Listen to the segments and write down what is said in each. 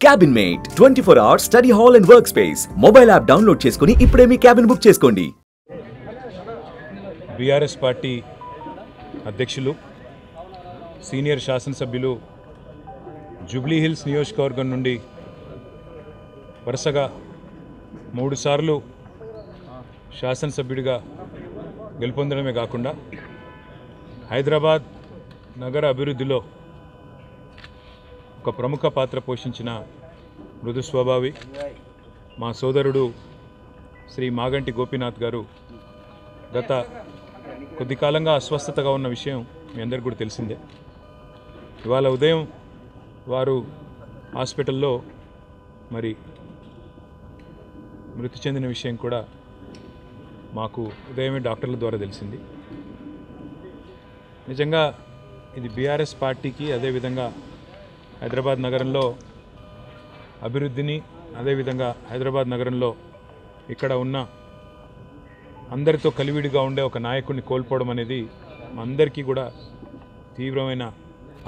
Cabin mate 24 hours study hall and work space mobile app download చేసుకుని ఇప్పుడే మీ cabin book చేసుకోండి. BRS party అధ్యక్షులు సీనియర్ శాసనసభ్యులు జూబ్లీ హిల్స్ నియోజకవర్గం నుండి వరుసగా 3 సార్లు శాసనసభ్యుడిగా గెలుపొందడమే కాకుండా హైదరాబాద్ నగర అభివృద్ధిలో ఒక ప్రముఖ పాత్ర పోషించిన మృదు స్వభావి మా సోదరుడు శ్రీ మాగంటి గోపీనాథ్ గారు గత కొద్ది కాలంగా అస్వస్థతగా ఉన్న విషయం మీ అందరికీ కూడా తెలిసిందే. ఇవాళ ఉదయం వారు హాస్పిటల్లో మరి మృతి చెందిన విషయం కూడా మాకు ఉదయమే డాక్టర్ల ద్వారా తెలిసింది. నిజంగా ఇది బీఆర్ఎస్ పార్టీకి అదేవిధంగా హైదరాబాద్ నగరంలో అభివృద్ధిని అదేవిధంగా హైదరాబాద్ నగరంలో ఇక్కడ ఉన్న అందరితో కలివిడిగా ఉండే ఒక నాయకుడిని కోల్పోవడం అనేది అందరికీ కూడా తీవ్రమైన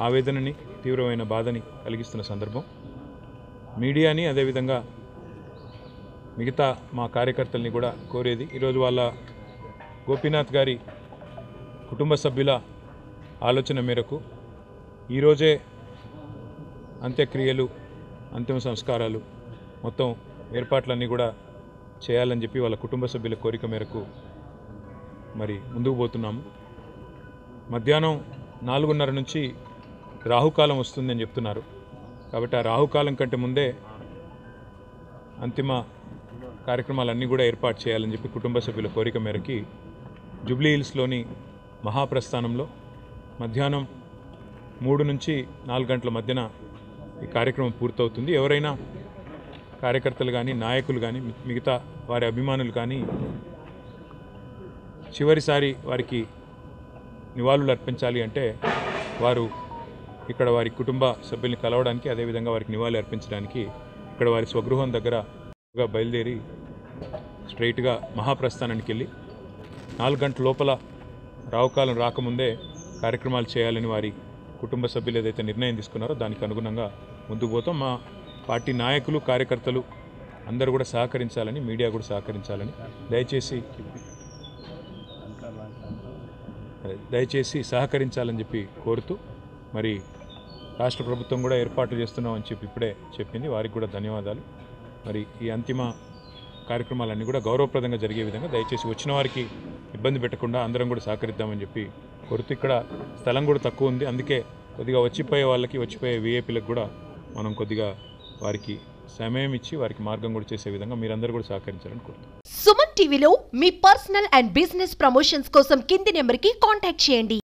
ఆవేదనని తీవ్రమైన బాధని కలిగిస్తున్న సందర్భం. మీడియాని అదేవిధంగా మిగతా మా కార్యకర్తల్ని కూడా కోరేది ఈరోజు వాళ్ళ గోపీనాథ్ గారి కుటుంబ సభ్యుల ఆలోచన మేరకు ఈరోజే అంత్యక్రియలు అంతిమ సంస్కారాలు మొత్తం ఏర్పాట్లన్నీ కూడా చేయాలని చెప్పి వాళ్ళ కుటుంబ సభ్యుల కోరిక మేరకు మరి ముందుకు పోతున్నాము. మధ్యాహ్నం 4:30 నుంచి రాహుకాలం వస్తుందని చెప్తున్నారు. కాబట్టి ఆ రాహుకాలం కంటే ముందే అంతిమ కార్యక్రమాలన్నీ కూడా ఏర్పాటు చేయాలని చెప్పి కుటుంబ సభ్యుల కోరిక మేరకి జూబ్లీ హిల్స్లోని మహాప్రస్థానంలో మధ్యాహ్నం 3 నుంచి 4 గంటల మధ్యన ఈ కార్యక్రమం పూర్తవుతుంది. ఎవరైనా కార్యకర్తలు కానీ నాయకులు కానీ మిగతా వారి అభిమానులు కానీ చివరిసారి వారికి నివాళులు అర్పించాలి అంటే వారు ఇక్కడ వారి కుటుంబ సభ్యుల్ని కలవడానికి అదేవిధంగా వారికి నివాళులు అర్పించడానికి ఇక్కడ వారి స్వగృహం దగ్గర బయలుదేరి స్ట్రైట్గా మహాప్రస్థానానికి వెళ్ళి 4 గంటల లోపల రావుకాలం రాకముందే కార్యక్రమాలు చేయాలని వారి కుటుంబ సభ్యులు ఏదైతే నిర్ణయం తీసుకున్నారో దానికి అనుగుణంగా ముందుకు పోతాం. మా పార్టీ నాయకులు కార్యకర్తలు అందరూ కూడా సహకరించాలని మీడియా కూడా సహకరించాలని దయచేసి సహకరించాలని చెప్పి కోరుతూ మరి రాష్ట్ర ప్రభుత్వం కూడా ఏర్పాట్లు చేస్తున్నామని చెప్పి ఇప్పుడే చెప్పింది. వారికి కూడా ధన్యవాదాలు. మరి ఈ అంతిమ కార్యక్రమాలన్నీ కూడా గౌరవప్రదంగా జరిగే విధంగా దయచేసి వచ్చిన వారికి ఇబ్బంది పెట్టకుండా అందరం కూడా సహకరిద్దామని చెప్పి కోరుతూ ఇక్కడ స్థలం కూడా తక్కువ ఉంది. అందుకే కొద్దిగా వచ్చిపోయే వాళ్ళకి వచ్చిపోయే వీఐపీలకు కూడా మనం కొద్దిగా వారికి సమయం ఇచ్చి వారికి మార్గం కూడా చేసే విధంగా మీరందరూ కూడా సహకరించాలని కోరుతున్నాం. సుమన్ టీవీలో మీ పర్సనల్ అండ్ బిజినెస్ ప్రమోషన్స్ కోసం కింది నెంబర్కి కాంటాక్ట్ చేయండి.